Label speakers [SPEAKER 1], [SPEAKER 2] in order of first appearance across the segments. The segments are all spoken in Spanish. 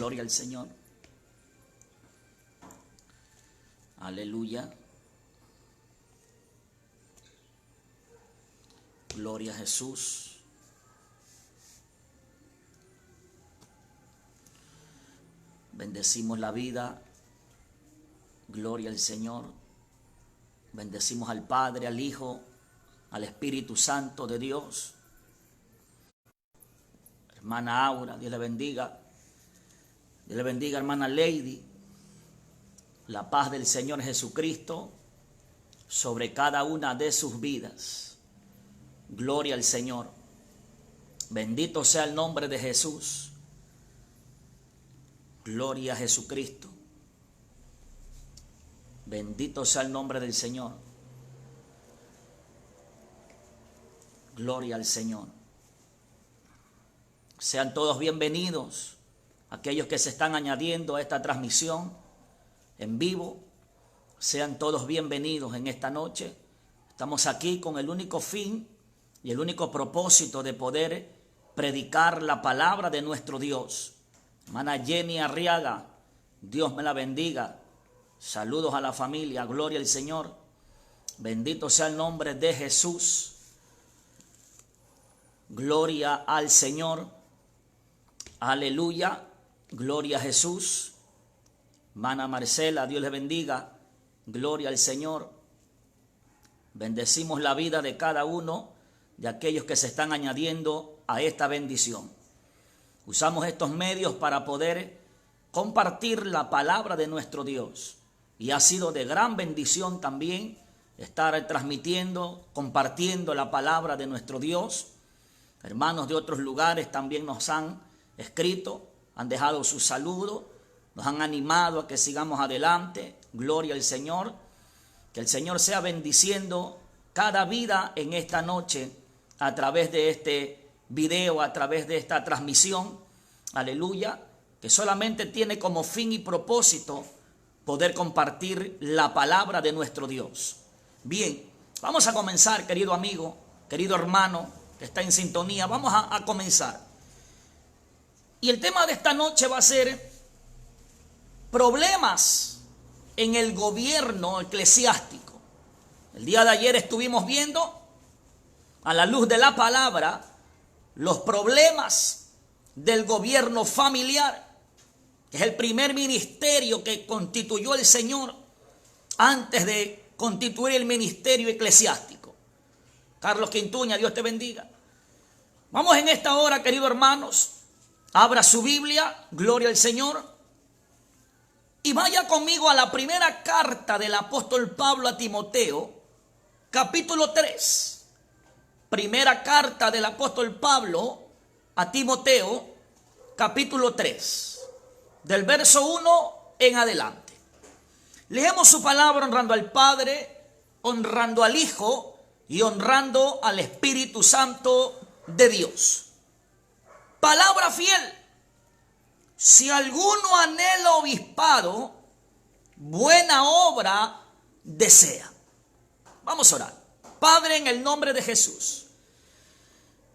[SPEAKER 1] Gloria al Señor. Aleluya. Gloria a Jesús. Bendecimos la vida. Gloria al Señor. Bendecimos al Padre, al Hijo, al Espíritu Santo de Dios. Hermana Aura, Dios le bendiga. Dios le bendiga, hermana Lady. La paz del Señor Jesucristo sobre cada una de sus vidas. Gloria al Señor. Bendito sea el nombre de Jesús. Gloria a Jesucristo. Bendito sea el nombre del Señor. Gloria al Señor. Sean todos bienvenidos, aquellos que se están añadiendo a esta transmisión en vivo. Sean todos bienvenidos en esta noche. Estamos aquí con el único fin y el único propósito de poder predicar la palabra de nuestro Dios. Hermana Jenny Arriaga, Dios me la bendiga. Saludos a la familia, gloria al Señor. Bendito sea el nombre de Jesús. Gloria al Señor. Aleluya. Gloria a Jesús. Hermana Marcela, Dios le bendiga. Gloria al Señor. Bendecimos la vida de cada uno de aquellos que se están añadiendo a esta bendición. Usamos estos medios para poder compartir la palabra de nuestro Dios. Y ha sido de gran bendición también estar transmitiendo, compartiendo la palabra de nuestro Dios. Hermanos de otros lugares también nos han escrito, han dejado su saludo, nos han animado a que sigamos adelante. Gloria al Señor. Que el Señor sea bendiciendo cada vida en esta noche a través de este video, a través de esta transmisión. Aleluya. Que solamente tiene como fin y propósito poder compartir la palabra de nuestro Dios. Bien, vamos a comenzar, querido amigo, querido hermano que está en sintonía. Vamos a comenzar. Y el tema de esta noche va a ser problemas en el gobierno eclesiástico. El día de ayer estuvimos viendo, a la luz de la palabra, los problemas del gobierno familiar, que es el primer ministerio que constituyó el Señor antes de constituir el ministerio eclesiástico. Carlos Quintuña, Dios te bendiga. Vamos en esta hora, queridos hermanos, abra su Biblia, gloria al Señor, y vaya conmigo a la primera carta del apóstol Pablo a Timoteo, capítulo 3. Primera carta del apóstol Pablo a Timoteo, capítulo 3. Del verso 1 en adelante. Leemos su palabra honrando al Padre, honrando al Hijo y honrando al Espíritu Santo de Dios. Palabra fiel. Si alguno anhela obispado, buena obra desea. Vamos a orar. Padre, en el nombre de Jesús,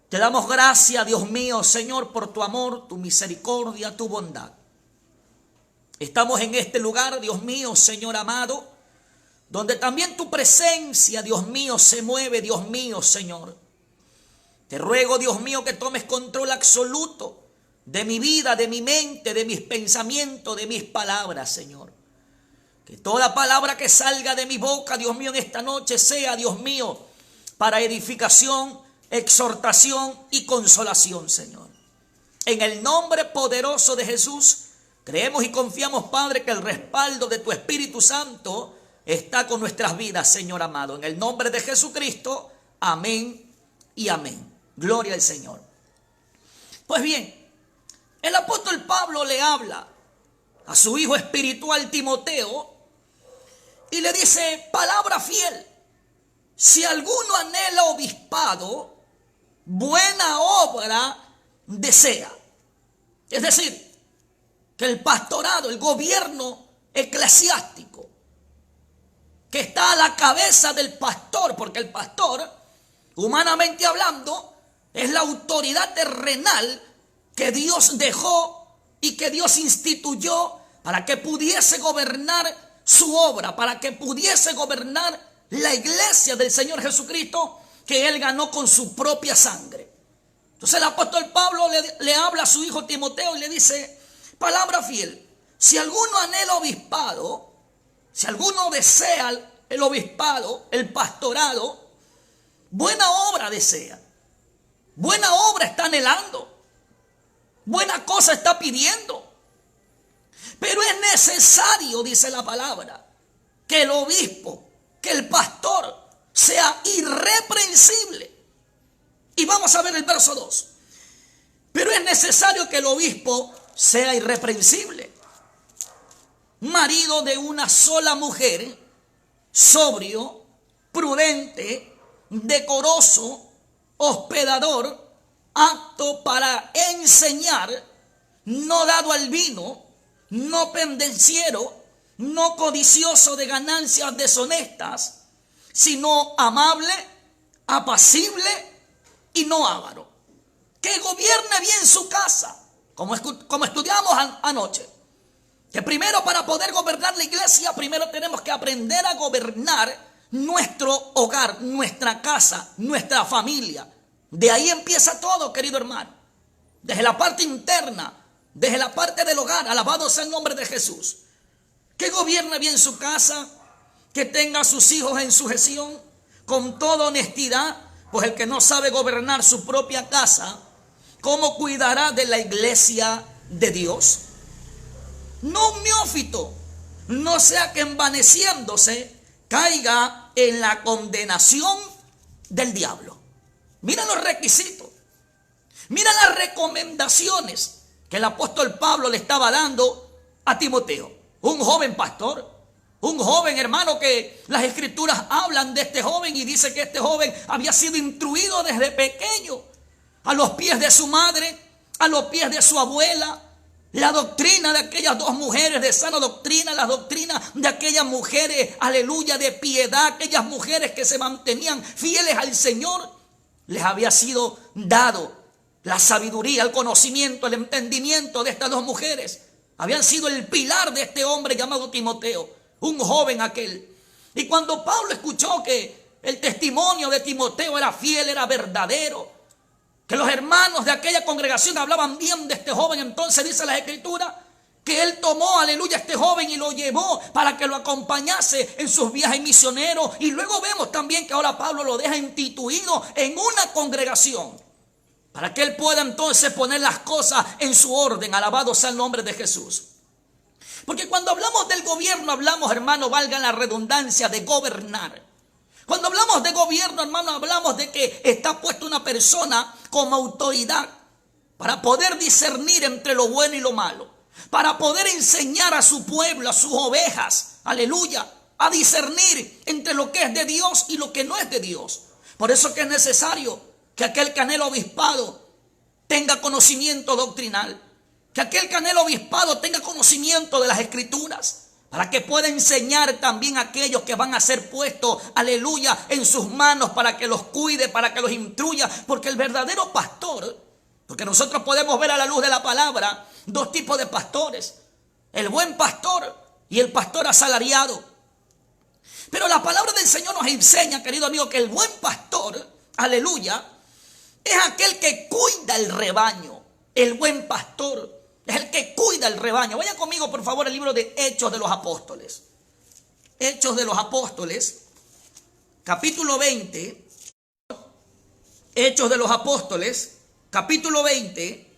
[SPEAKER 1] te damos gracias, Dios mío, Señor, por tu amor, tu misericordia, tu bondad. Estamos en este lugar, Dios mío, Señor amado, donde también tu presencia, Dios mío, se mueve, Dios mío, Señor. Te ruego, Dios mío, que tomes control absoluto de mi vida, de mi mente, de mis pensamientos, de mis palabras, Señor. Que toda palabra que salga de mi boca, Dios mío, en esta noche sea, Dios mío, para edificación, exhortación y consolación, Señor. En el nombre poderoso de Jesús, creemos y confiamos, Padre, que el respaldo de tu Espíritu Santo está con nuestras vidas, Señor amado. En el nombre de Jesucristo, amén y amén. Gloria al Señor. Pues bien, el apóstol Pablo le habla a su hijo espiritual Timoteo y le dice, palabra fiel. Si alguno anhela obispado, buena obra desea. Es decir, que el pastorado, el gobierno eclesiástico, que está a la cabeza del pastor, porque el pastor, humanamente hablando, es la autoridad terrenal que Dios dejó y que Dios instituyó para que pudiese gobernar su obra, para que pudiese gobernar la iglesia del Señor Jesucristo que Él ganó con su propia sangre. Entonces el apóstol Pablo le habla a su hijo Timoteo y le dice, palabra fiel, si alguno anhela obispado, si alguno desea el obispado, el pastorado, buena obra desea, buena obra está anhelando, buena cosa está pidiendo. Pero es necesario, dice la palabra, que el obispo, que el pastor sea irreprensible. Y vamos a ver el verso 2. Pero es necesario que el obispo sea irreprensible, marido de una sola mujer, sobrio, prudente, decoroso, hospedador, apto para enseñar, no dado al vino, no pendenciero, no codicioso de ganancias deshonestas, sino amable, apacible y no avaro. Que gobierne bien su casa, como estudiamos anoche. Que primero, para poder gobernar la iglesia, primero tenemos que aprender a gobernar nuestro hogar, nuestra casa, nuestra familia. De ahí empieza todo, querido hermano. Desde la parte interna, desde la parte del hogar, alabado sea el nombre de Jesús. Que gobierne bien su casa, que tenga a sus hijos en sujeción, con toda honestidad, pues el que no sabe gobernar su propia casa, ¿cómo cuidará de la iglesia de Dios? No un neófito, no sea que envaneciéndose caiga en la condenación del diablo. Mira los requisitos, mira las recomendaciones que el apóstol Pablo le estaba dando a Timoteo, un joven pastor, un joven hermano que las escrituras hablan de este joven y dice que este joven había sido instruido desde pequeño a los pies de su madre, a los pies de su abuela. La doctrina de aquellas dos mujeres de sana doctrina, la doctrina de aquellas mujeres, aleluya, de piedad, aquellas mujeres que se mantenían fieles al Señor, les había sido dado la sabiduría, el conocimiento, el entendimiento de estas dos mujeres. Habían sido el pilar de este hombre llamado Timoteo, un joven aquel. Y cuando Pablo escuchó que el testimonio de Timoteo era fiel, era verdadero, que los hermanos de aquella congregación hablaban bien de este joven, entonces dice la escritura que él tomó, aleluya, a este joven y lo llevó para que lo acompañase en sus viajes misioneros. Y luego vemos también que ahora Pablo lo deja instituido en una congregación para que él pueda entonces poner las cosas en su orden. Alabado sea el nombre de Jesús. Porque cuando hablamos del gobierno, hablamos, hermano, valga la redundancia, de gobernar. Cuando hablamos de gobierno, hermano, hablamos de que está puesta una persona como autoridad para poder discernir entre lo bueno y lo malo, para poder enseñar a su pueblo, a sus ovejas, aleluya, a discernir entre lo que es de Dios y lo que no es de Dios. Por eso que es necesario que aquel que anhela obispado tenga conocimiento doctrinal, que aquel que anhela obispado tenga conocimiento de las escrituras, para que pueda enseñar también a aquellos que van a ser puestos, aleluya, en sus manos, para que los cuide, para que los instruya. Porque el verdadero pastor, porque nosotros podemos ver a la luz de la palabra dos tipos de pastores: el buen pastor y el pastor asalariado. Pero la palabra del Señor nos enseña, querido amigo, que el buen pastor, aleluya, es aquel que cuida el rebaño. El buen pastor es el que cuida el rebaño. Vaya conmigo, por favor, el libro de Hechos de los Apóstoles. Hechos de los Apóstoles, capítulo 20. Hechos de los Apóstoles, capítulo 20,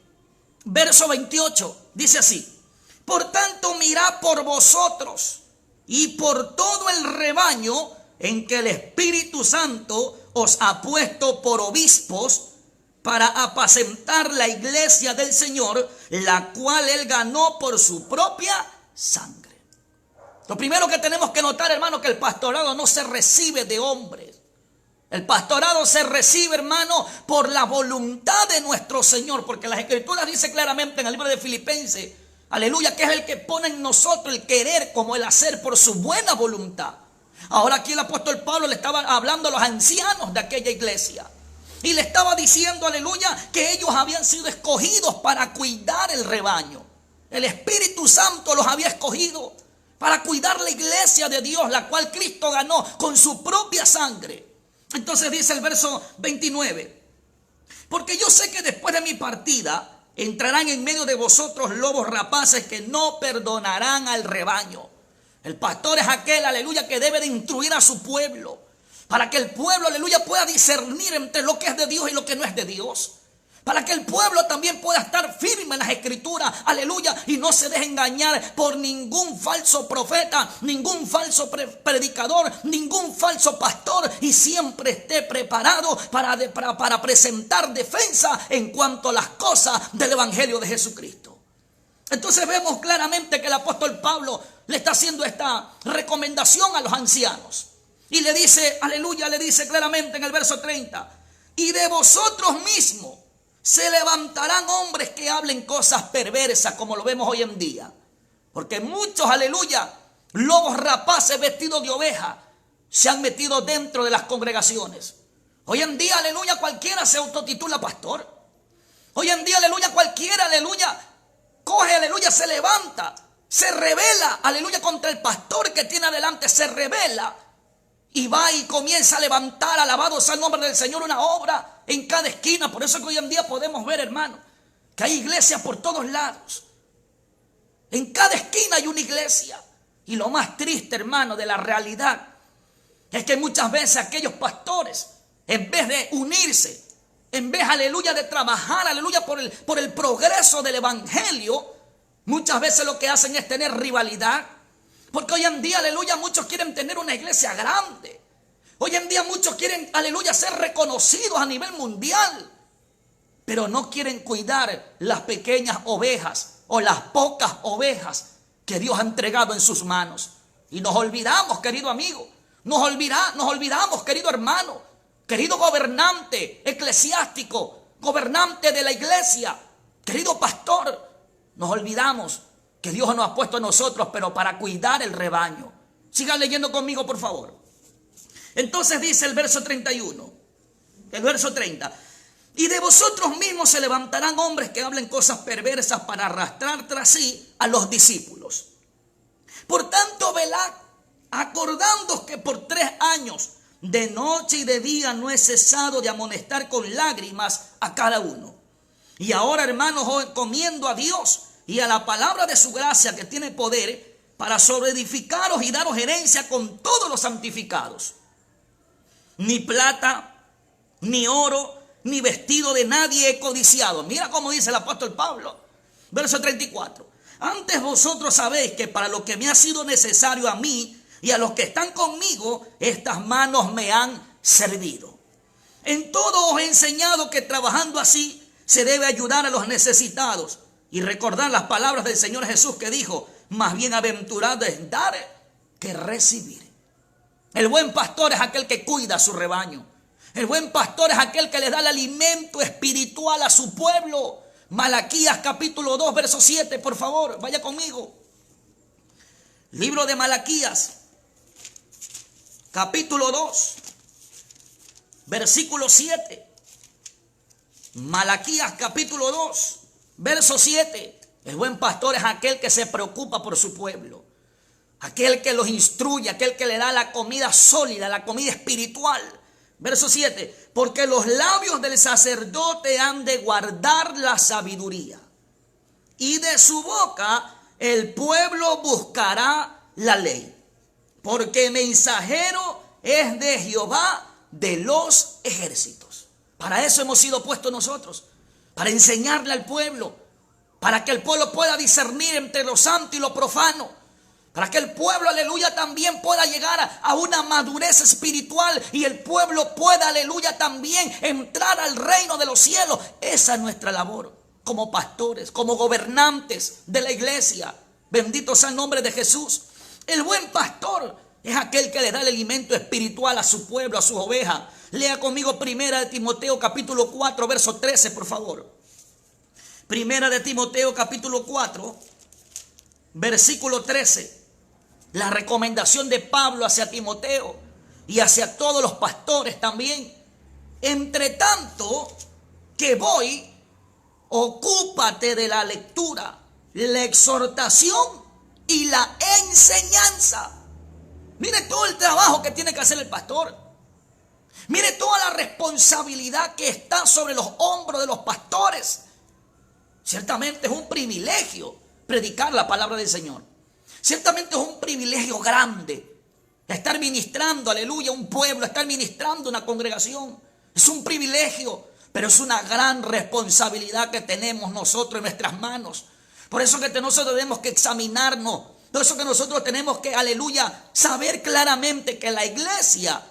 [SPEAKER 1] verso 28. Dice así: por tanto, mirad por vosotros y por todo el rebaño en que el Espíritu Santo os ha puesto por obispos, para apacentar la iglesia del Señor, la cual Él ganó por su propia sangre. Lo primero que tenemos que notar, hermano, que el pastorado no se recibe de hombres. El pastorado se recibe, hermano, por la voluntad de nuestro Señor, porque las Escrituras dice claramente en el libro de Filipenses, aleluya, que es el que pone en nosotros el querer como el hacer por su buena voluntad. Ahora aquí el apóstol Pablo le estaba hablando a los ancianos de aquella iglesia. Y le estaba diciendo, aleluya, que ellos habían sido escogidos para cuidar el rebaño. El Espíritu Santo los había escogido para cuidar la iglesia de Dios, la cual Cristo ganó con su propia sangre. Entonces dice el verso 29, porque yo sé que después de mi partida entrarán en medio de vosotros lobos rapaces que no perdonarán al rebaño. El pastor es aquel, aleluya, que debe de instruir a su pueblo, para que el pueblo, aleluya, pueda discernir entre lo que es de Dios y lo que no es de Dios. Para que el pueblo también pueda estar firme en las escrituras, aleluya, y no se deje engañar por ningún falso profeta, ningún falso predicador, ningún falso pastor, y siempre esté preparado para presentar defensa en cuanto a las cosas del evangelio de Jesucristo. Entonces vemos claramente que el apóstol Pablo le está haciendo esta recomendación a los ancianos. Y le dice, aleluya, le dice claramente en el verso 30, y de vosotros mismos se levantarán hombres que hablen cosas perversas, como lo vemos hoy en día. Porque muchos, aleluya, lobos rapaces vestidos de oveja se han metido dentro de las congregaciones. Hoy en día, aleluya, cualquiera se autotitula pastor. Hoy en día, aleluya, cualquiera, aleluya, coge, aleluya, se levanta, se revela, aleluya, contra el pastor que tiene adelante, se revela. Y va y comienza a levantar, alabado sea el nombre del Señor, una obra en cada esquina. Por eso que hoy en día podemos ver, hermano, que hay iglesias por todos lados. En cada esquina hay una iglesia. Y lo más triste, hermano, de la realidad es que muchas veces aquellos pastores, en vez de unirse, en vez, aleluya, de trabajar, aleluya, por el progreso del evangelio, muchas veces lo que hacen es tener rivalidad. Porque hoy en día, aleluya, muchos quieren tener una iglesia grande. Hoy en día muchos quieren, aleluya, ser reconocidos a nivel mundial. Pero no quieren cuidar las pequeñas ovejas o las pocas ovejas que Dios ha entregado en sus manos. Y nos olvidamos, querido amigo. Nos olvidamos, querido hermano. Querido gobernante eclesiástico, gobernante de la iglesia, querido pastor. Nos olvidamos que Dios nos ha puesto a nosotros, pero para cuidar el rebaño. Sigan leyendo conmigo, por favor. Entonces dice el verso 31, el verso 30. Y de vosotros mismos se levantarán hombres que hablen cosas perversas para arrastrar tras sí a los discípulos. Por tanto, velad, acordándoos que por 3 años, de noche y de día, no he cesado de amonestar con lágrimas a cada uno. Y ahora, hermanos, os encomiendo a Dios y a la palabra de su gracia, que tiene poder para sobreedificaros y daros herencia con todos los santificados. Ni plata, ni oro, ni vestido de nadie he codiciado. Mira cómo dice el apóstol Pablo. Verso 34. Antes vosotros sabéis que para lo que me ha sido necesario a mí y a los que están conmigo, estas manos me han servido. En todo os he enseñado que trabajando así se debe ayudar a los necesitados. Y recordar las palabras del Señor Jesús, que dijo, más bienaventurado es dar que recibir. El buen pastor es aquel que cuida a su rebaño. El buen pastor es aquel que le da el alimento espiritual a su pueblo. Malaquías capítulo 2, verso 7, por favor, vaya conmigo. Libro de Malaquías, capítulo 2, versículo 7. Malaquías capítulo 2. Verso 7, el buen pastor es aquel que se preocupa por su pueblo, aquel que los instruye, aquel que le da la comida sólida, la comida espiritual. Verso 7, porque los labios del sacerdote han de guardar la sabiduría, y de su boca el pueblo buscará la ley, porque mensajero es de Jehová de los ejércitos. Para eso hemos sido puestos nosotros. Para enseñarle al pueblo, para que el pueblo pueda discernir entre lo santo y lo profano, para que el pueblo, aleluya, también pueda llegar a una madurez espiritual y el pueblo pueda, aleluya, también entrar al reino de los cielos. Esa es nuestra labor como pastores, como gobernantes de la iglesia. Bendito sea el nombre de Jesús. El buen pastor es aquel que le da el alimento espiritual a su pueblo, a sus ovejas. Lea conmigo Primera de Timoteo capítulo 4, verso 13, por favor. Primera de Timoteo capítulo 4, versículo 13. La recomendación de Pablo hacia Timoteo y hacia todos los pastores también. Entre tanto que voy, ocúpate de la lectura, la exhortación y la enseñanza. Mire todo el trabajo que tiene que hacer el pastor. Mire toda la responsabilidad que está sobre los hombros de los pastores. Ciertamente es un privilegio predicar la palabra del Señor. Ciertamente es un privilegio grande estar ministrando, aleluya, un pueblo, estar ministrando una congregación. Es un privilegio, pero es una gran responsabilidad que tenemos nosotros en nuestras manos. Por eso que nosotros tenemos que examinarnos. Por eso que nosotros tenemos que, aleluya, saber claramente que la iglesia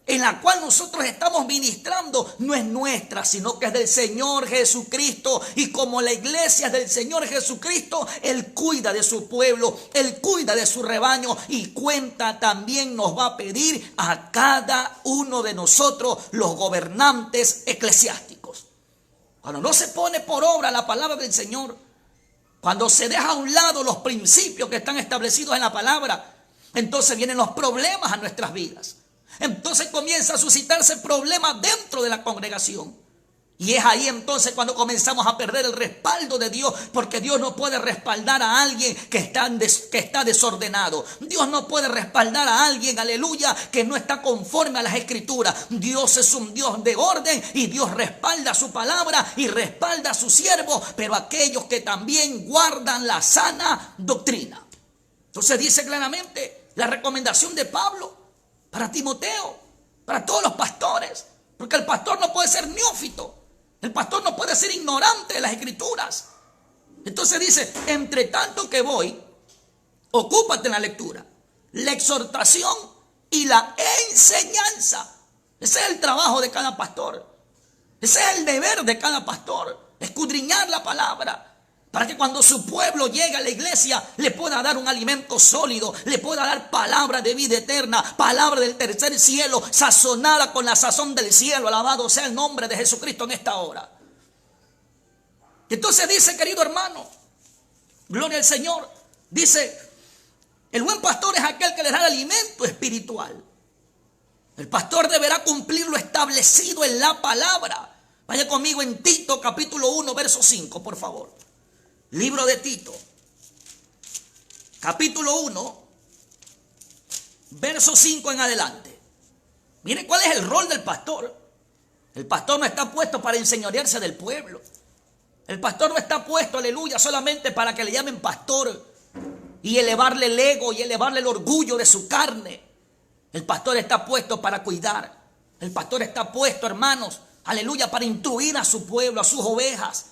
[SPEAKER 1] en la cual nosotros estamos ministrando no es nuestra, sino que es del Señor Jesucristo. Y como la iglesia es del Señor Jesucristo, Él cuida de su pueblo, Él cuida de su rebaño, y cuenta también nos va a pedir a cada uno de nosotros, los gobernantes eclesiásticos. Cuando no se pone por obra la palabra del Señor, cuando se deja a un lado los principios que están establecidos en la palabra, entonces vienen los problemas a nuestras vidas. Entonces comienza a suscitarse problemas dentro de la congregación. Y es ahí entonces cuando comenzamos a perder el respaldo de Dios, porque Dios no puede respaldar a alguien que está desordenado. Dios no puede respaldar a alguien, aleluya, que no está conforme a las escrituras. Dios es un Dios de orden y Dios respalda su palabra y respalda a sus siervos, pero aquellos que también guardan la sana doctrina. Entonces dice claramente la recomendación de Pablo para Timoteo, para todos los pastores, porque el pastor no puede ser neófito, el pastor no puede ser ignorante de las escrituras. Entonces dice, entre tanto que voy, ocúpate en la lectura, la exhortación y la enseñanza. Ese es el trabajo de cada pastor, ese es el deber de cada pastor, escudriñar la palabra, para que cuando su pueblo llegue a la iglesia le pueda dar un alimento sólido, le pueda dar palabra de vida eterna, palabra del tercer cielo, sazonada con la sazón del cielo. Alabado sea el nombre de Jesucristo en esta hora. Entonces dice, querido hermano, gloria al Señor, dice, el buen pastor es aquel que le da alimento espiritual. El pastor deberá cumplir lo establecido en la palabra. Vaya conmigo en Tito capítulo 1 verso 5, por favor. Libro de Tito, capítulo 1, verso 5 en adelante. Mire cuál es el rol del pastor. El pastor no está puesto para enseñorearse del pueblo. El pastor no está puesto, aleluya, solamente para que le llamen pastor y elevarle el ego y elevarle el orgullo de su carne. El pastor está puesto para cuidar. El pastor está puesto, hermanos, aleluya, para instruir a su pueblo, a sus ovejas,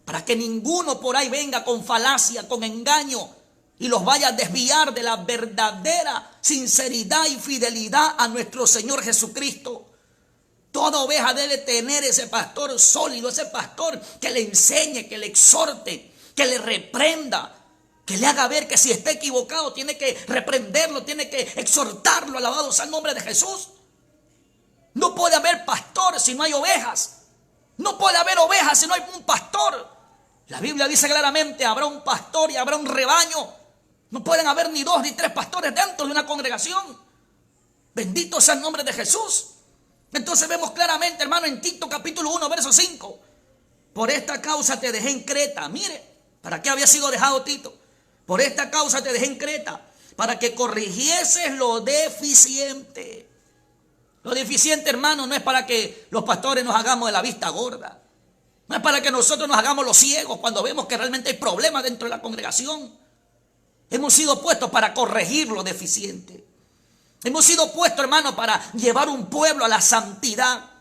[SPEAKER 1] para que ninguno por ahí venga con falacia, con engaño y los vaya a desviar de la verdadera sinceridad y fidelidad a nuestro Señor Jesucristo. Toda oveja debe tener ese pastor sólido, ese pastor que le enseñe, que le exhorte, que le reprenda, que le haga ver que si está equivocado tiene que reprenderlo, tiene que exhortarlo. Alabado sea el nombre de Jesús. No puede haber pastor si no hay ovejas. No puede haber ovejas si no hay un pastor. La Biblia dice claramente, habrá un pastor y habrá un rebaño. No pueden haber ni 2 ni 3 pastores dentro de una congregación. Bendito sea el nombre de Jesús. Entonces vemos claramente, hermano, en Tito capítulo 1, verso 5. Por esta causa te dejé en Creta. Mire, ¿para qué había sido dejado Tito? Por esta causa te dejé en Creta, para que corrigieses lo deficiente. Lo deficiente, hermano, no es para que los pastores nos hagamos de la vista gorda. No es para que nosotros nos hagamos los ciegos cuando vemos que realmente hay problemas dentro de la congregación. Hemos sido puestos para corregir lo deficiente. Hemos sido puestos, hermano, para llevar un pueblo a la santidad.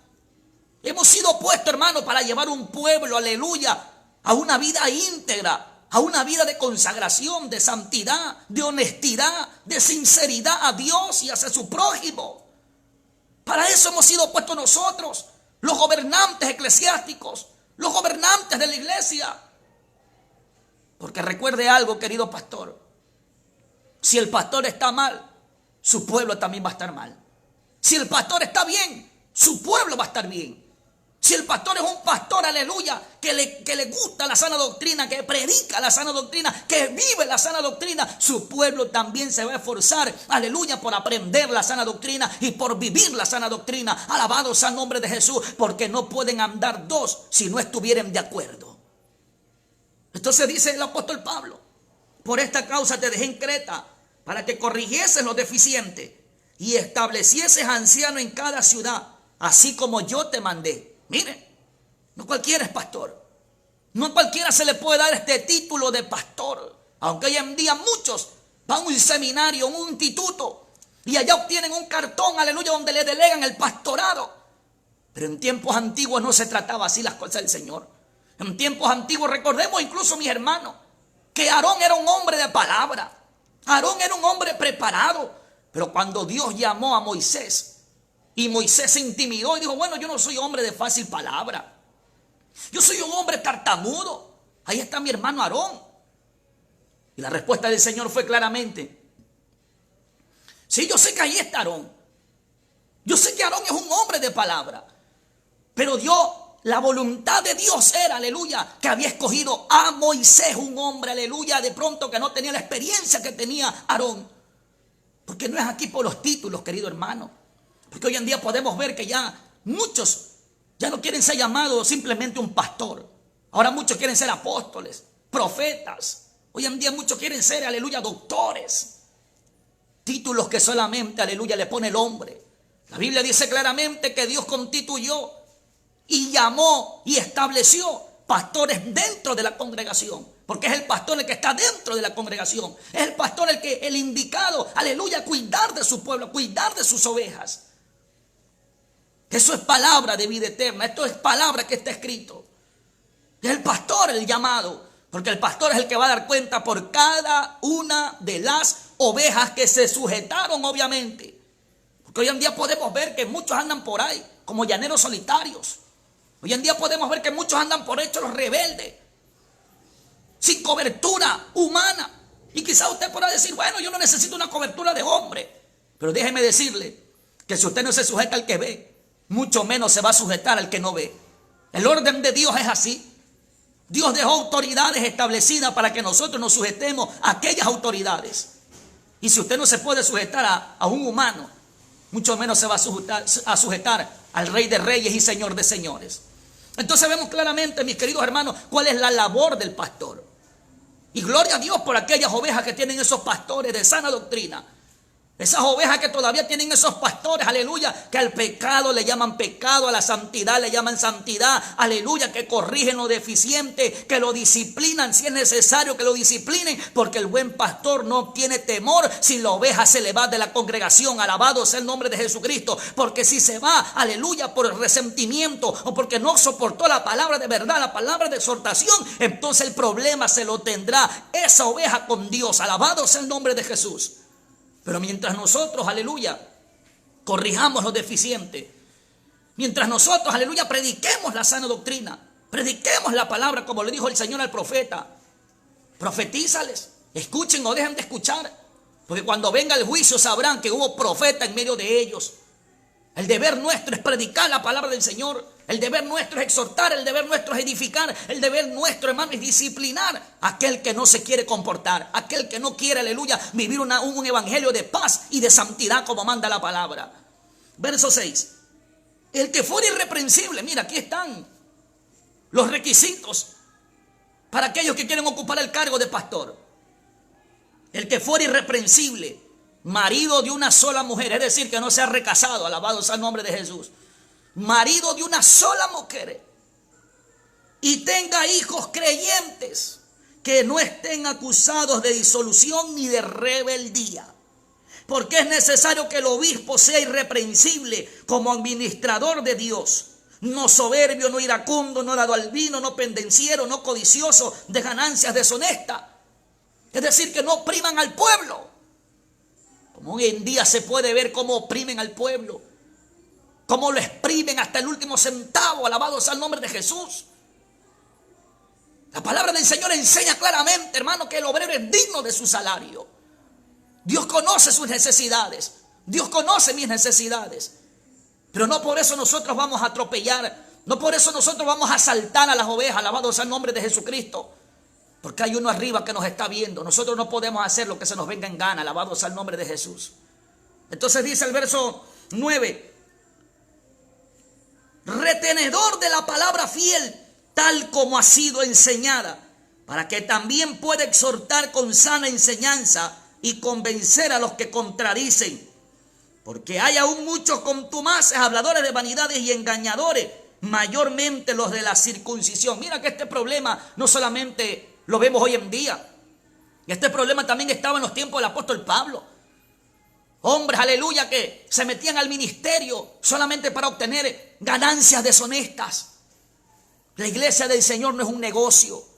[SPEAKER 1] Hemos sido puestos, hermano, para llevar un pueblo, aleluya, a una vida íntegra, a una vida de consagración, de santidad, de honestidad, de sinceridad a Dios y hacia su prójimo. Para eso hemos sido puestos nosotros, los gobernantes eclesiásticos, los gobernantes de la iglesia. Porque recuerde algo, querido pastor, si el pastor está mal, su pueblo también va a estar mal. Si el pastor está bien, su pueblo va a estar bien. Si el pastor es un pastor, aleluya, que le gusta la sana doctrina, que predica la sana doctrina, que vive la sana doctrina, su pueblo también se va a esforzar, aleluya, por aprender la sana doctrina y por vivir la sana doctrina. Alabado sea el nombre de Jesús, porque no pueden andar dos si no estuvieran de acuerdo. Entonces dice el apóstol Pablo: por esta causa te dejé en Creta, para que corrigieses lo deficiente y establecieses anciano en cada ciudad, así como yo te mandé. Mire, no cualquiera es pastor. No a cualquiera se le puede dar este título de pastor. Aunque hoy en día muchos van a un seminario, a un instituto, y allá obtienen un cartón, aleluya, donde le delegan el pastorado. Pero en tiempos antiguos no se trataba así las cosas del Señor. En tiempos antiguos, recordemos incluso, mis hermanos, que Aarón era un hombre de palabra. Aarón era un hombre preparado. Pero cuando Dios llamó a Moisés, y Moisés se intimidó y dijo: bueno, yo no soy hombre de fácil palabra. Yo soy un hombre tartamudo. Ahí está mi hermano Aarón. Y la respuesta del Señor fue claramente: sí, yo sé que ahí está Aarón. Yo sé que Aarón es un hombre de palabra. Pero la voluntad de Dios era, aleluya, que había escogido a Moisés, un hombre, aleluya, de pronto que no tenía la experiencia que tenía Aarón. Porque no es aquí por los títulos, querido hermano. Porque hoy en día podemos ver que ya muchos ya no quieren ser llamados simplemente un pastor. Ahora muchos quieren ser apóstoles, profetas. Hoy en día muchos quieren ser, aleluya, doctores. Títulos que solamente, aleluya, le pone el hombre. La Biblia dice claramente que Dios constituyó y llamó y estableció pastores dentro de la congregación. Porque es el pastor el que está dentro de la congregación. Es el pastor el indicado, aleluya, cuidar de su pueblo, cuidar de sus ovejas. Eso es palabra de vida eterna. Esto es palabra que está escrito. Es el pastor el llamado. Porque el pastor es el que va a dar cuenta por cada una de las ovejas que se sujetaron, obviamente. Porque hoy en día podemos ver que muchos andan por ahí como llaneros solitarios. Hoy en día podemos ver que muchos andan por hechos los rebeldes, sin cobertura humana. Y quizá usted podrá decir: bueno, yo no necesito una cobertura de hombre. Pero déjeme decirle que si usted no se sujeta al que ve, mucho menos se va a sujetar al que no ve. El orden de Dios es así. Dios dejó autoridades establecidas para que nosotros nos sujetemos a aquellas autoridades. Y si usted no se puede sujetar a un humano, mucho menos se va a sujetar al Rey de Reyes y Señor de Señores. Entonces vemos claramente, mis queridos hermanos, cuál es la labor del pastor. Y gloria a Dios por aquellas ovejas que tienen esos pastores de sana doctrina. Esas ovejas que todavía tienen esos pastores, aleluya, que al pecado le llaman pecado, a la santidad le llaman santidad, aleluya, que corrigen lo deficiente, que lo disciplinan si es necesario que lo disciplinen, porque el buen pastor no tiene temor si la oveja se le va de la congregación. Alabado sea el nombre de Jesucristo, porque si se va, aleluya, por el resentimiento o porque no soportó la palabra de verdad, la palabra de exhortación, entonces el problema se lo tendrá esa oveja con Dios. Alabado sea el nombre de Jesús. Pero mientras nosotros, aleluya, corrijamos lo deficiente, mientras nosotros, aleluya, prediquemos la sana doctrina, prediquemos la palabra como le dijo el Señor al profeta, profetízales, escuchen o dejen de escuchar, porque cuando venga el juicio sabrán que hubo profeta en medio de ellos. El deber nuestro es predicar la palabra del Señor. El deber nuestro es exhortar. El deber nuestro es edificar. El deber nuestro, hermano, es disciplinar a aquel que no se quiere comportar. Aquel que no quiere, aleluya, vivir un evangelio de paz y de santidad como manda la palabra. Verso 6. El que fuera irreprensible. Mira, aquí están los requisitos para aquellos que quieren ocupar el cargo de pastor. El que fuera irreprensible, marido de una sola mujer, es decir, que no sea recasado, alabado sea el nombre de Jesús, marido de una sola mujer, y tenga hijos creyentes, que no estén acusados de disolución ni de rebeldía, porque es necesario que el obispo sea irreprensible como administrador de Dios, no soberbio, no iracundo, no dado al vino, no pendenciero, no codicioso de ganancias deshonestas, es decir, que no opriman al pueblo. Como hoy en día se puede ver cómo oprimen al pueblo, cómo lo exprimen hasta el último centavo, alabado sea el nombre de Jesús. La palabra del Señor enseña claramente, hermano, que el obrero es digno de su salario. Dios conoce sus necesidades, Dios conoce mis necesidades, pero no por eso nosotros vamos a atropellar, no por eso nosotros vamos a asaltar a las ovejas, alabado sea el nombre de Jesucristo. Porque hay uno arriba que nos está viendo. Nosotros no podemos hacer lo que se nos venga en gana. Alabado sea el nombre de Jesús. Entonces dice el verso 9. Retenedor de la palabra fiel, tal como ha sido enseñada, para que también pueda exhortar con sana enseñanza y convencer a los que contradicen. Porque hay aún muchos contumaces, habladores de vanidades y engañadores, mayormente los de la circuncisión. Mira que este problema no solamente lo vemos hoy en día. Este problema también estaba en los tiempos del apóstol Pablo. Hombres, aleluya, que se metían al ministerio solamente para obtener ganancias deshonestas. La iglesia del Señor no es un negocio.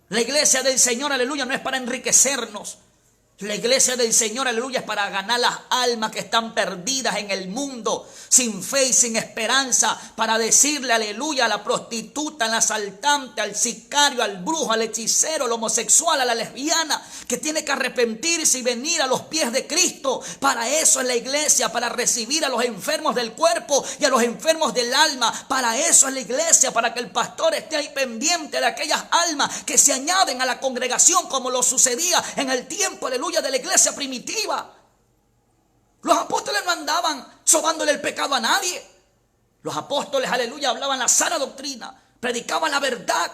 [SPEAKER 1] La iglesia del Señor, aleluya, no es para enriquecernos. La iglesia del Señor, aleluya, es para ganar las almas que están perdidas en el mundo, sin fe y sin esperanza, para decirle, aleluya, a la prostituta, al asaltante, al sicario, al brujo, al hechicero, al homosexual, a la lesbiana, que tiene que arrepentirse y venir a los pies de Cristo. Para eso es la iglesia, para recibir a los enfermos del cuerpo y a los enfermos del alma. Para eso es la iglesia, para que el pastor esté ahí pendiente de aquellas almas que se añaden a la congregación, como lo sucedía en el tiempo, aleluya, de la iglesia primitiva. Los apóstoles no andaban sobándole el pecado a nadie. Los apóstoles, aleluya, hablaban la sana doctrina, predicaban la verdad.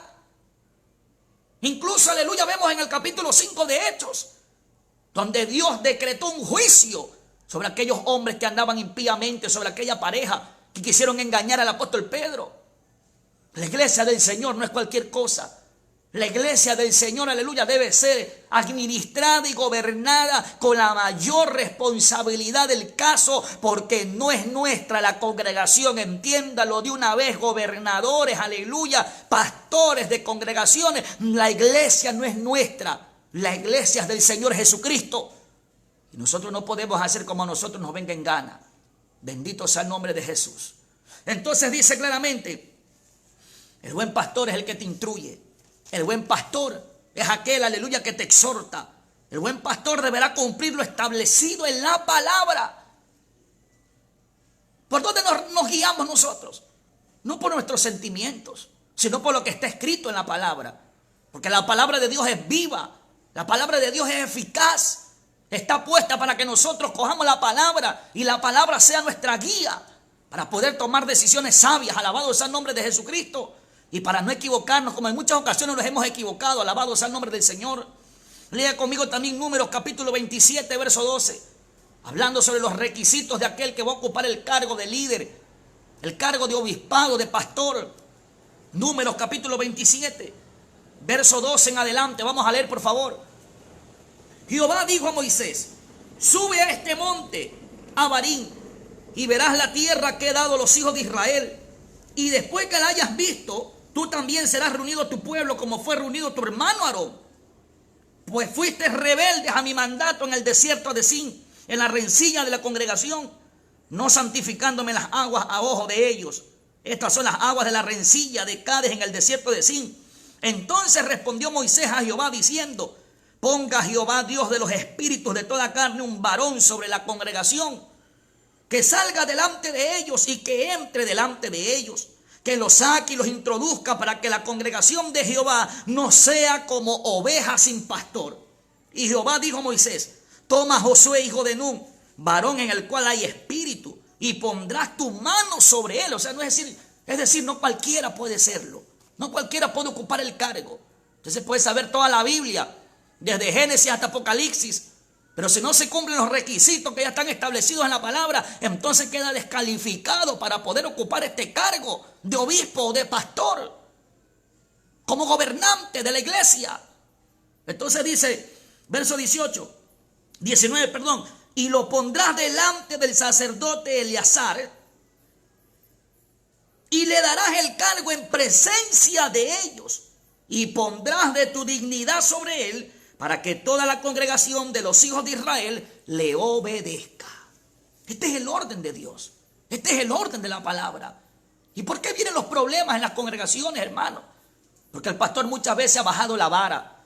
[SPEAKER 1] Incluso, aleluya, vemos en el capítulo 5 de Hechos, donde Dios decretó un juicio sobre aquellos hombres que andaban impíamente, sobre aquella pareja que quisieron engañar al apóstol Pedro. La iglesia del Señor no es cualquier cosa. La iglesia del Señor, aleluya, debe ser administrada y gobernada con la mayor responsabilidad del caso, porque no es nuestra la congregación, entiéndalo de una vez, gobernadores, aleluya, pastores de congregaciones. La iglesia no es nuestra, la iglesia es del Señor Jesucristo. Y nosotros no podemos hacer como a nosotros nos venga en gana. Bendito sea el nombre de Jesús. Entonces dice claramente, el buen pastor es el que te instruye. El buen pastor es aquel, aleluya, que te exhorta. El buen pastor deberá cumplir lo establecido en la palabra. ¿Por dónde nos guiamos nosotros? No por nuestros sentimientos, sino por lo que está escrito en la palabra. Porque la palabra de Dios es viva. La palabra de Dios es eficaz. Está puesta para que nosotros cojamos la palabra y la palabra sea nuestra guía para poder tomar decisiones sabias. Alabado sea el nombre de Jesucristo. Y para no equivocarnos, como en muchas ocasiones nos hemos equivocado, alabado sea el nombre del Señor. Lea conmigo también Números capítulo 27, verso 12. Hablando sobre los requisitos de aquel que va a ocupar el cargo de líder, el cargo de obispado, de pastor. Números capítulo 27, verso 12 en adelante. Vamos a leer, por favor. Jehová dijo a Moisés: sube a este monte, Abarim, y verás la tierra que he dado a los hijos de Israel. Y después que la hayas visto, tú también serás reunido a tu pueblo como fue reunido tu hermano Aarón. Pues fuiste rebeldes a mi mandato en el desierto de Sin, en la rencilla de la congregación, no santificándome las aguas a ojo de ellos. Estas son las aguas de la rencilla de Cades en el desierto de Sin. Entonces respondió Moisés a Jehová diciendo: ponga Jehová, Dios de los espíritus de toda carne, un varón sobre la congregación, que salga delante de ellos y que entre delante de ellos, que los saque y los introduzca, para que la congregación de Jehová no sea como oveja sin pastor. Y Jehová dijo a Moisés: toma a Josué, hijo de Nun, varón en el cual hay espíritu, y pondrás tu mano sobre él. O sea, es decir, no cualquiera puede serlo, no cualquiera puede ocupar el cargo. Entonces puedes saber toda la Biblia, desde Génesis hasta Apocalipsis, pero si no se cumplen los requisitos que ya están establecidos en la palabra, entonces queda descalificado para poder ocupar este cargo de obispo o de pastor, como gobernante de la iglesia. Entonces dice, verso 19, y lo pondrás delante del sacerdote Eleazar, y le darás el cargo en presencia de ellos, y pondrás de tu dignidad sobre él, para que toda la congregación de los hijos de Israel le obedezca. Este es el orden de Dios. Este es el orden de la palabra. ¿Y por qué vienen los problemas en las congregaciones, hermano? Porque el pastor muchas veces ha bajado la vara.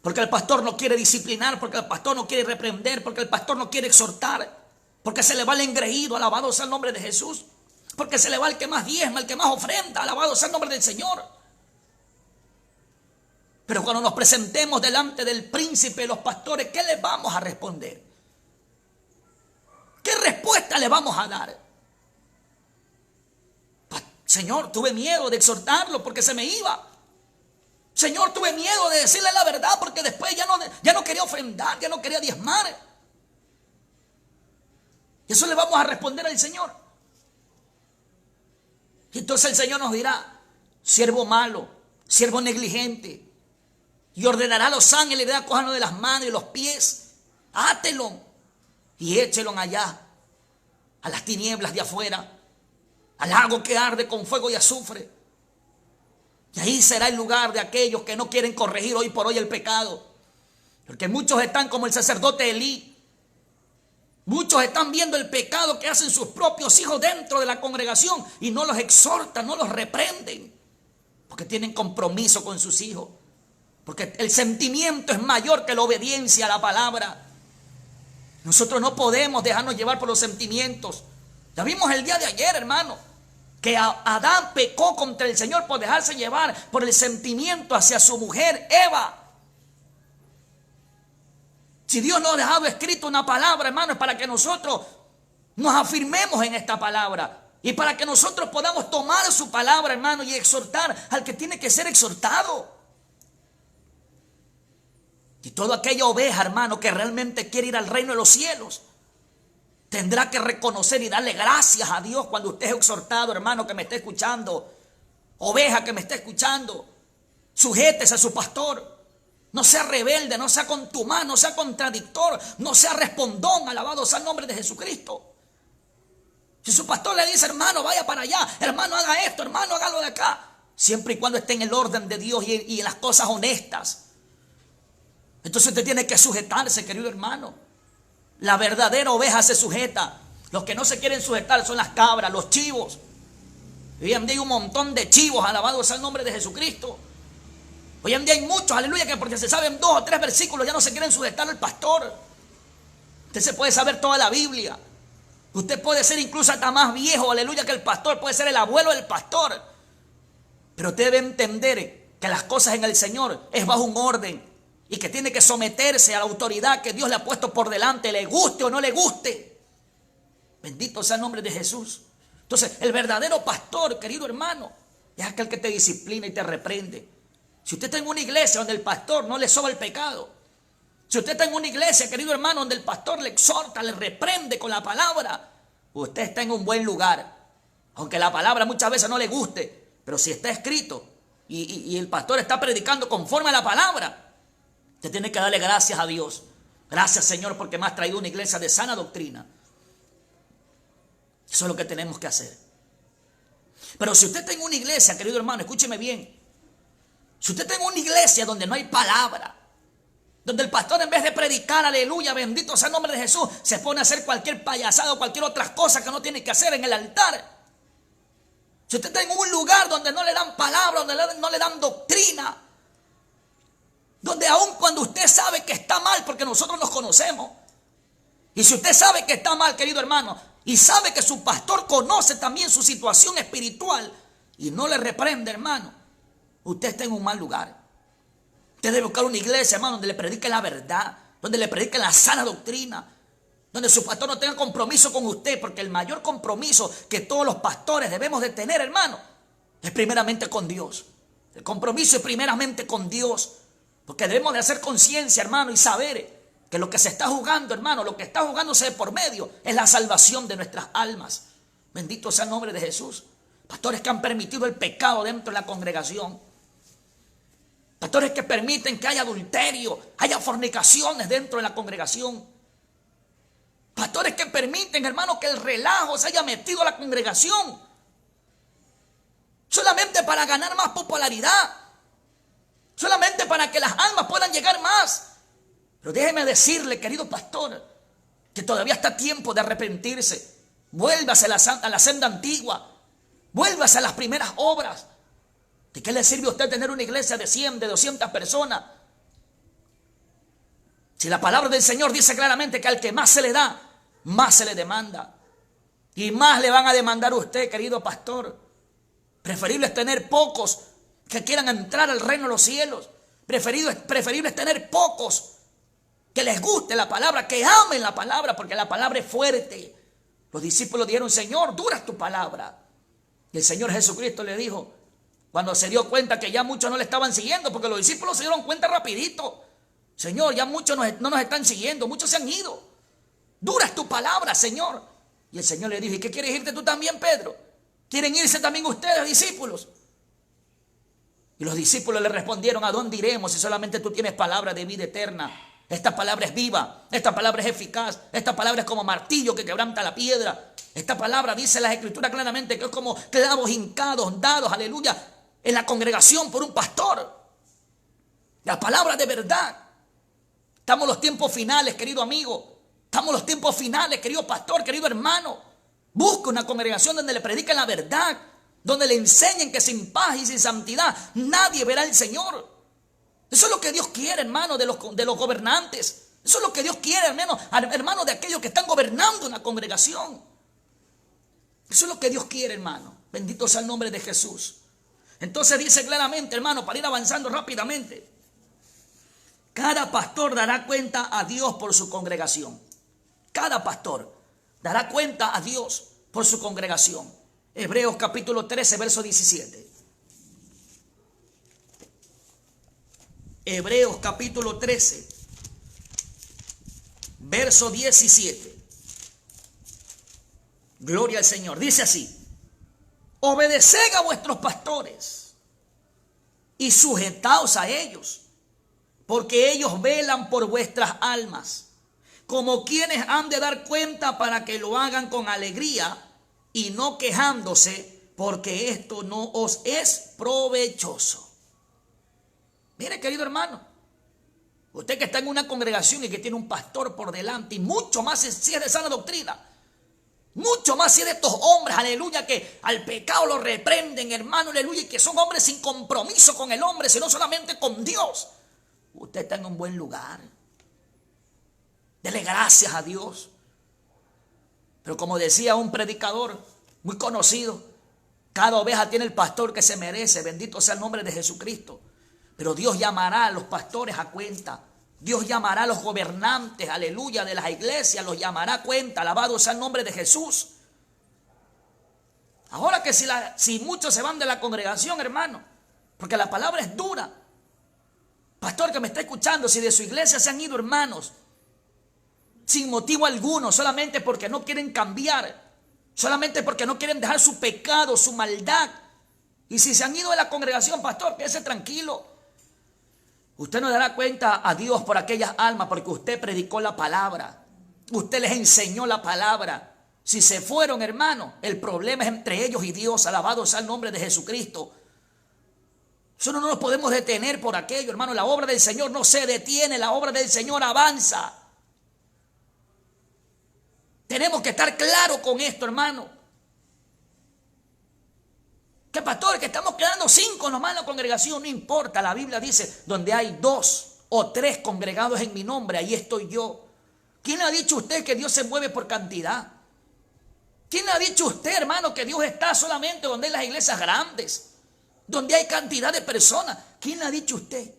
[SPEAKER 1] Porque el pastor no quiere disciplinar, porque el pastor no quiere reprender, porque el pastor no quiere exhortar, porque se le va el engreído, alabado sea el nombre de Jesús. Porque se le va el que más diezma, el que más ofrenda, alabado sea el nombre del Señor. Pero cuando nos presentemos delante del príncipe de los pastores, ¿qué le vamos a responder? ¿Qué respuesta le vamos a dar? Señor, tuve miedo de exhortarlo porque se me iba. Señor, tuve miedo de decirle la verdad porque después ya no quería ofrendar, ya no quería diezmar. Y eso le vamos a responder al Señor. Y entonces el Señor nos dirá: siervo malo, siervo negligente. Y ordenará a los ángeles, le da cójanlo de las manos y los pies, átelo y échelo allá, a las tinieblas de afuera, al lago que arde con fuego y azufre. Y ahí será el lugar de aquellos que no quieren corregir hoy por hoy el pecado. Porque muchos están como el sacerdote Elí. Muchos están viendo el pecado que hacen sus propios hijos dentro de la congregación y no los exhortan, no los reprenden. Porque tienen compromiso con sus hijos. Porque el sentimiento es mayor que la obediencia a la palabra. Nosotros no podemos dejarnos llevar por los sentimientos. Ya vimos el día de ayer, hermano, que Adán pecó contra el Señor por dejarse llevar por el sentimiento hacia su mujer Eva. Si Dios nos ha dejado escrito una palabra, hermano, es para que nosotros nos afirmemos en esta palabra y para que nosotros podamos tomar su palabra, hermano, y exhortar al que tiene que ser exhortado. Y toda aquella oveja, hermano, que realmente quiere ir al reino de los cielos, tendrá que reconocer y darle gracias a Dios cuando usted es exhortado, hermano, que me esté escuchando. Oveja que me esté escuchando, sujétese a su pastor. No sea rebelde, no sea contumaz, no sea contradictor, no sea respondón. Alabado sea el nombre de Jesucristo. Si su pastor le dice: hermano, vaya para allá, hermano, haga esto, hermano, hágalo de acá, siempre y cuando esté en el orden de Dios y en las cosas honestas. Entonces usted tiene que sujetarse, querido hermano. La verdadera oveja se sujeta. Los que no se quieren sujetar son las cabras, los chivos. Hoy en día hay un montón de chivos, alabado sea el nombre de Jesucristo. Hoy en día hay muchos, aleluya, que porque se saben 2 o 3 versículos ya no se quieren sujetar al pastor. Usted se puede saber toda la Biblia. Usted puede ser incluso hasta más viejo, aleluya, que el pastor. Puede ser el abuelo del pastor. Pero usted debe entender que las cosas en el Señor es bajo un orden y que tiene que someterse a la autoridad que Dios le ha puesto por delante, le guste o no le guste. Bendito sea el nombre de Jesús. Entonces, el verdadero pastor, querido hermano, es aquel que te disciplina y te reprende. Si usted está en una iglesia donde el pastor no le soba el pecado, si usted está en una iglesia, querido hermano, donde el pastor le exhorta, le reprende con la palabra, usted está en un buen lugar. Aunque la palabra muchas veces no le guste, pero si está escrito y el pastor está predicando conforme a la palabra, usted tiene que darle gracias a Dios. Gracias, Señor, porque me has traído una iglesia de sana doctrina. Eso es lo que tenemos que hacer. Pero si usted está en una iglesia, querido hermano, escúcheme bien. Si usted está en una iglesia donde no hay palabra, donde el pastor en vez de predicar, aleluya, bendito sea el nombre de Jesús, se pone a hacer cualquier payasada o cualquier otra cosa que no tiene que hacer en el altar. Si usted está en un lugar donde no le dan palabra, donde no le dan doctrina, donde aun cuando usted sabe que está mal, porque nosotros nos conocemos, y si usted sabe que está mal, querido hermano, y sabe que su pastor conoce también su situación espiritual y no le reprende, hermano, usted está en un mal lugar. Usted debe buscar una iglesia, hermano, donde le prediquen la verdad, donde le prediquen la sana doctrina, donde su pastor no tenga compromiso con usted, porque el mayor compromiso que todos los pastores debemos de tener, hermano, es primeramente con Dios. El compromiso es primeramente con Dios, porque debemos de hacer conciencia, hermano, y saber que lo que se está jugando, hermano, lo que está jugándose de por medio es la salvación de nuestras almas. Bendito sea el nombre de Jesús. Pastores que han permitido el pecado dentro de la congregación. Pastores que permiten que haya adulterio, haya fornicaciones dentro de la congregación. Pastores que permiten, hermano, que el relajo se haya metido a la congregación. Solamente para ganar más popularidad. Solamente para que las almas puedan llegar más. Pero déjeme decirle, querido pastor, que todavía está tiempo de arrepentirse. Vuélvase a la senda antigua. Vuélvase a las primeras obras. ¿De qué le sirve a usted tener una iglesia de 100, de 200 personas? Si la palabra del Señor dice claramente que al que más se le da, más se le demanda. Y más le van a demandar a usted, querido pastor. Preferible es tener pocos que quieran entrar al reino de los cielos. Preferible es tener pocos que les guste la palabra, que amen la palabra, porque la palabra es fuerte. Los discípulos dijeron: Señor, dura es tu palabra. Y el Señor Jesucristo le dijo: Cuando se dio cuenta que ya muchos no le estaban siguiendo, porque los discípulos se dieron cuenta rapidito. Señor, ya muchos no nos están siguiendo, muchos se han ido. Dura es tu palabra, Señor. Y el Señor le dijo, ¿y qué quieres irte tú también, Pedro? ¿Quieren irse también ustedes, discípulos? Y los discípulos le respondieron, ¿a dónde iremos si solamente tú tienes palabra de vida eterna? Esta palabra es viva, esta palabra es eficaz, esta palabra es como martillo que quebranta la piedra. Esta palabra dice las Escrituras claramente que es como clavos hincados, dados, aleluya, en la congregación por un pastor. La palabra de verdad. Estamos en los tiempos finales, querido amigo. Estamos en los tiempos finales, querido pastor, querido hermano. Busca una congregación donde le prediquen la verdad, donde le enseñen que sin paz y sin santidad nadie verá al Señor. Eso es lo que Dios quiere, hermano, de los gobernantes. Eso es lo que Dios quiere, hermano, de aquellos que están gobernando una congregación. Eso es lo que Dios quiere, hermano. Bendito sea el nombre de Jesús. Entonces dice claramente, hermano, para ir avanzando rápidamente, cada pastor dará cuenta a Dios por su congregación. Cada pastor dará cuenta a Dios por su congregación. Hebreos capítulo 13, verso 17. Hebreos capítulo 13, verso 17. Gloria al Señor. Dice así: obedeced a vuestros pastores y sujetaos a ellos, porque ellos velan por vuestras almas, como quienes han de dar cuenta, para que lo hagan con alegría y no quejándose, porque esto no os es provechoso. Mire, querido hermano, usted que está en una congregación y que tiene un pastor por delante, y mucho más si es de sana doctrina, mucho más si es de estos hombres, aleluya, que al pecado lo reprenden, hermano, aleluya, y que son hombres sin compromiso con el hombre, sino solamente con Dios. Usted está en un buen lugar. Dele gracias a Dios. Pero como decía un predicador muy conocido, cada oveja tiene el pastor que se merece. Bendito sea el nombre de Jesucristo. Pero Dios llamará a los pastores a cuenta. Dios llamará a los gobernantes, aleluya, de las iglesias, los llamará a cuenta. Alabado sea el nombre de Jesús. Ahora que si muchos se van de la congregación, hermano, porque la palabra es dura. Pastor que me está escuchando, si de su iglesia se han ido hermanos, sin motivo alguno, solamente porque no quieren cambiar, solamente porque no quieren dejar su pecado, su maldad. Y si se han ido de la congregación, pastor, quédese tranquilo. Usted no dará cuenta a Dios por aquellas almas, porque usted predicó la palabra. Usted les enseñó la palabra. Si se fueron, hermano, el problema es entre ellos y Dios. Alabado sea el nombre de Jesucristo. Nosotros no nos podemos detener por aquello, hermano. La obra del Señor no se detiene, la obra del Señor avanza. Tenemos que estar claros con esto, hermano. Que pastor, que estamos quedando 5 nomás en la congregación, no importa. La Biblia dice, donde hay 2 o 3 congregados en mi nombre, ahí estoy yo. ¿Quién le ha dicho a usted que Dios se mueve por cantidad? ¿Quién le ha dicho a usted, hermano, que Dios está solamente donde hay las iglesias grandes, donde hay cantidad de personas? ¿Quién le ha dicho a usted?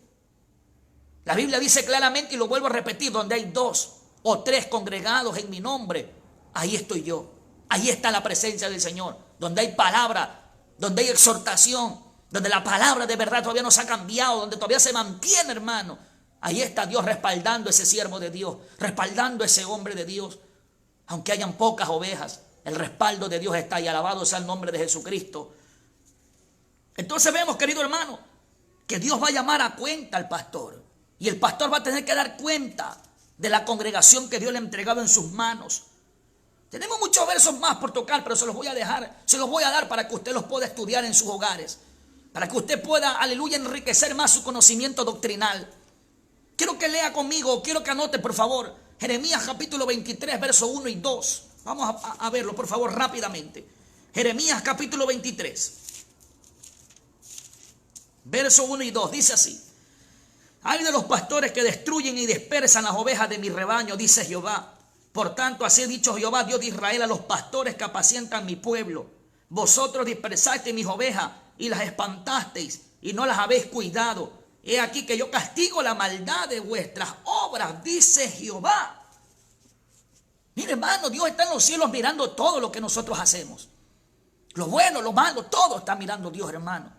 [SPEAKER 1] La Biblia dice claramente, y lo vuelvo a repetir, donde hay 2 o 3 congregados en mi nombre, ahí estoy yo. Ahí está la presencia del Señor. Donde hay palabra, donde hay exhortación, donde la palabra de verdad todavía no se ha cambiado, donde todavía se mantiene, hermano. Ahí está Dios respaldando a ese siervo de Dios, respaldando a ese hombre de Dios. Aunque hayan pocas ovejas, el respaldo de Dios está ahí. Alabado sea el nombre de Jesucristo. Entonces vemos, querido hermano, que Dios va a llamar a cuenta al pastor. Y el pastor va a tener que dar cuenta de la congregación que Dios le ha entregado en sus manos. Tenemos muchos versos más por tocar, pero se los voy a dar para que usted los pueda estudiar en sus hogares. Para que usted pueda, aleluya, enriquecer más su conocimiento doctrinal. Quiero que lea conmigo, quiero que anote, por favor, Jeremías capítulo 23, verso 1 y 2. Vamos a verlo, por favor, rápidamente. Jeremías capítulo 23, verso 1 y 2, dice así: ay de los pastores que destruyen y dispersan las ovejas de mi rebaño, dice Jehová. Por tanto, así ha dicho Jehová, Dios de Israel, a los pastores que apacientan mi pueblo: vosotros dispersasteis mis ovejas y las espantasteis y no las habéis cuidado. He aquí que yo castigo la maldad de vuestras obras, dice Jehová. Mire, hermano, Dios está en los cielos mirando todo lo que nosotros hacemos. Lo bueno, lo malo, todo está mirando Dios, hermano.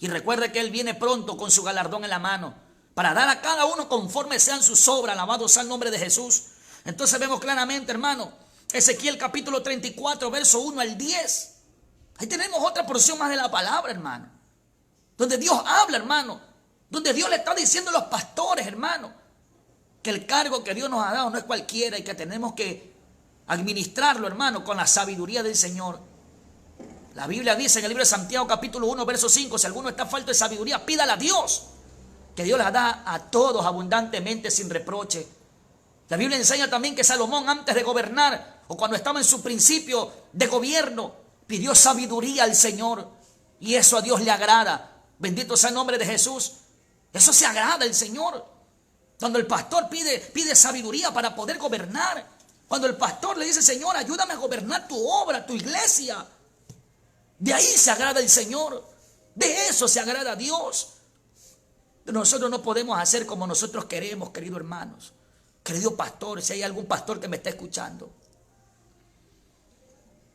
[SPEAKER 1] Y recuerde que Él viene pronto con su galardón en la mano para dar a cada uno conforme sean sus obras. Alabado sea el nombre de Jesús. Entonces vemos claramente, hermano, Ezequiel capítulo 34, verso 1 al 10. Ahí tenemos otra porción más de la palabra, hermano. Donde Dios habla, hermano. Donde Dios le está diciendo a los pastores, hermano, que el cargo que Dios nos ha dado no es cualquiera y que tenemos que administrarlo, hermano, con la sabiduría del Señor. La Biblia dice en el libro de Santiago capítulo 1, verso 5, si alguno está falto de sabiduría, pídala a Dios, que Dios la da a todos abundantemente sin reproche. La Biblia enseña también que Salomón, antes de gobernar o cuando estaba en su principio de gobierno, pidió sabiduría al Señor, y eso a Dios le agrada. Bendito sea el nombre de Jesús. Eso se agrada al Señor. Cuando el pastor pide sabiduría para poder gobernar, cuando el pastor le dice, Señor, ayúdame a gobernar tu obra, tu iglesia, de ahí se agrada el Señor. De eso se agrada a Dios. Nosotros no podemos hacer como nosotros queremos, queridos hermanos. Querido pastor, si hay algún pastor que me está escuchando.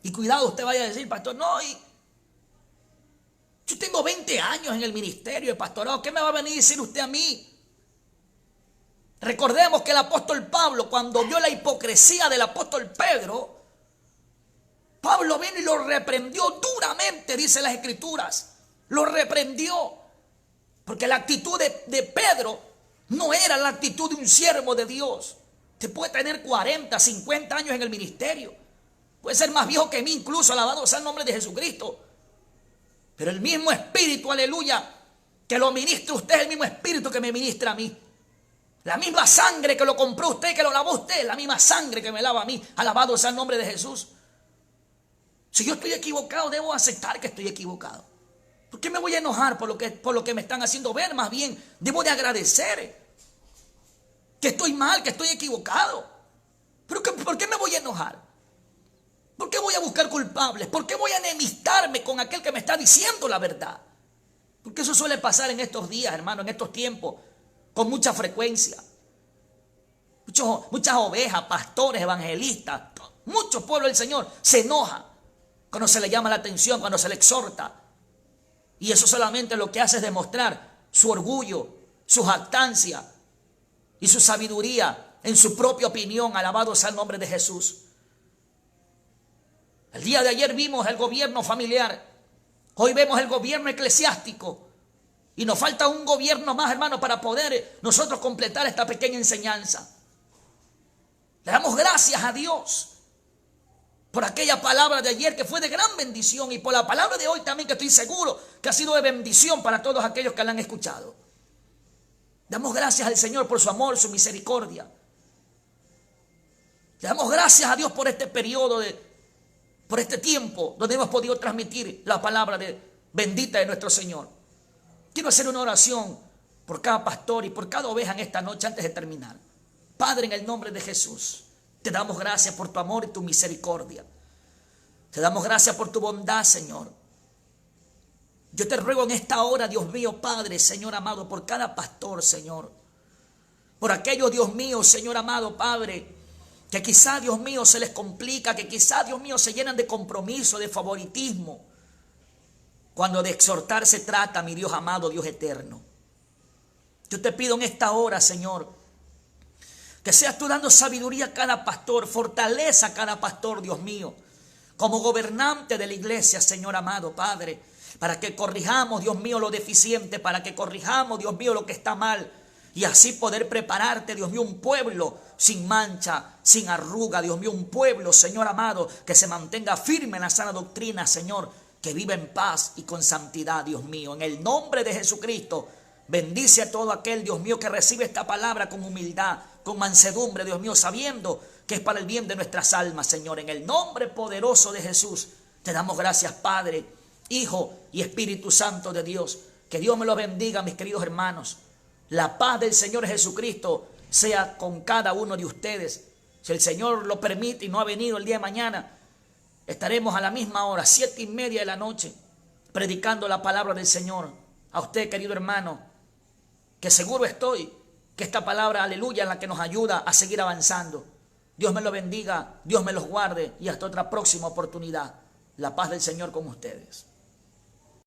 [SPEAKER 1] Y cuidado, usted vaya a decir, pastor, no, yo tengo 20 años en el ministerio de pastorado, ¿qué me va a venir a decir usted a mí? Recordemos que el apóstol Pablo, cuando vio la hipocresía del apóstol Pedro, Pablo vino y lo reprendió duramente, dice las Escrituras. Lo reprendió. Porque la actitud de Pedro no era la actitud de un siervo de Dios. Usted puede tener 40, 50 años en el ministerio. Puede ser más viejo que mí incluso, alabado sea el nombre de Jesucristo. Pero el mismo espíritu, aleluya, que lo ministra usted, es el mismo espíritu que me ministra a mí. La misma sangre que lo compró usted, que lo lavó usted, la misma sangre que me lava a mí. Alabado sea el nombre de Jesús. Si yo estoy equivocado, debo aceptar que estoy equivocado. ¿Por qué me voy a enojar por lo que me están haciendo ver? Más bien, debo de agradecer que estoy mal, que estoy equivocado. ¿Pero por qué me voy a enojar? ¿Por qué voy a buscar culpables? ¿Por qué voy a enemistarme con aquel que me está diciendo la verdad? Porque eso suele pasar en estos días, hermano, en estos tiempos, con mucha frecuencia. Muchas ovejas, pastores, evangelistas, muchos pueblos del Señor se enojan cuando se le llama la atención, cuando se le exhorta. Y eso solamente lo que hace es demostrar su orgullo, su jactancia y su sabiduría en su propia opinión. Alabado sea el nombre de Jesús. El día de ayer vimos el gobierno familiar. Hoy vemos el gobierno eclesiástico. Y nos falta un gobierno más, hermano, para poder nosotros completar esta pequeña enseñanza. Le damos gracias a Dios por aquella palabra de ayer que fue de gran bendición, y por la palabra de hoy también, que estoy seguro que ha sido de bendición para todos aquellos que la han escuchado. Damos gracias al Señor por su amor, su misericordia. Le damos gracias a Dios por este periodo, por este tiempo donde hemos podido transmitir la palabra bendita de nuestro Señor. Quiero hacer una oración por cada pastor y por cada oveja en esta noche antes de terminar. Padre, en el nombre de Jesús, te damos gracias por tu amor y tu misericordia. Te damos gracias por tu bondad, Señor. Yo te ruego en esta hora, Dios mío, Padre, Señor amado, por cada pastor, Señor. Por aquellos, Dios mío, Señor amado, Padre, que quizá, Dios mío, se les complica, que quizá, Dios mío, se llenan de compromiso, de favoritismo, cuando de exhortar se trata, mi Dios amado, Dios eterno. Yo te pido en esta hora, Señor, que seas tú dando sabiduría a cada pastor, fortaleza a cada pastor, Dios mío, como gobernante de la iglesia, Señor amado, Padre, para que corrijamos, Dios mío, lo deficiente, para que corrijamos, Dios mío, lo que está mal, y así poder prepararte, Dios mío, un pueblo sin mancha, sin arruga, Dios mío, un pueblo, Señor amado, que se mantenga firme en la sana doctrina, Señor, que viva en paz y con santidad, Dios mío. En el nombre de Jesucristo, bendice a todo aquel, Dios mío, que recibe esta palabra con humildad, con mansedumbre, Dios mío, sabiendo que es para el bien de nuestras almas, Señor. En el nombre poderoso de Jesús, te damos gracias, Padre, Hijo y Espíritu Santo de Dios. Que Dios me los bendiga, mis queridos hermanos. La paz del Señor Jesucristo sea con cada uno de ustedes. Si el Señor lo permite y no ha venido el día de mañana, estaremos a la misma hora, 7:30 de la noche, predicando la palabra del Señor. A usted, querido hermano, que seguro estoy que esta palabra, aleluya, es la que nos ayuda a seguir avanzando. Dios me lo bendiga, Dios me los guarde, y hasta otra próxima oportunidad. La paz del Señor con ustedes.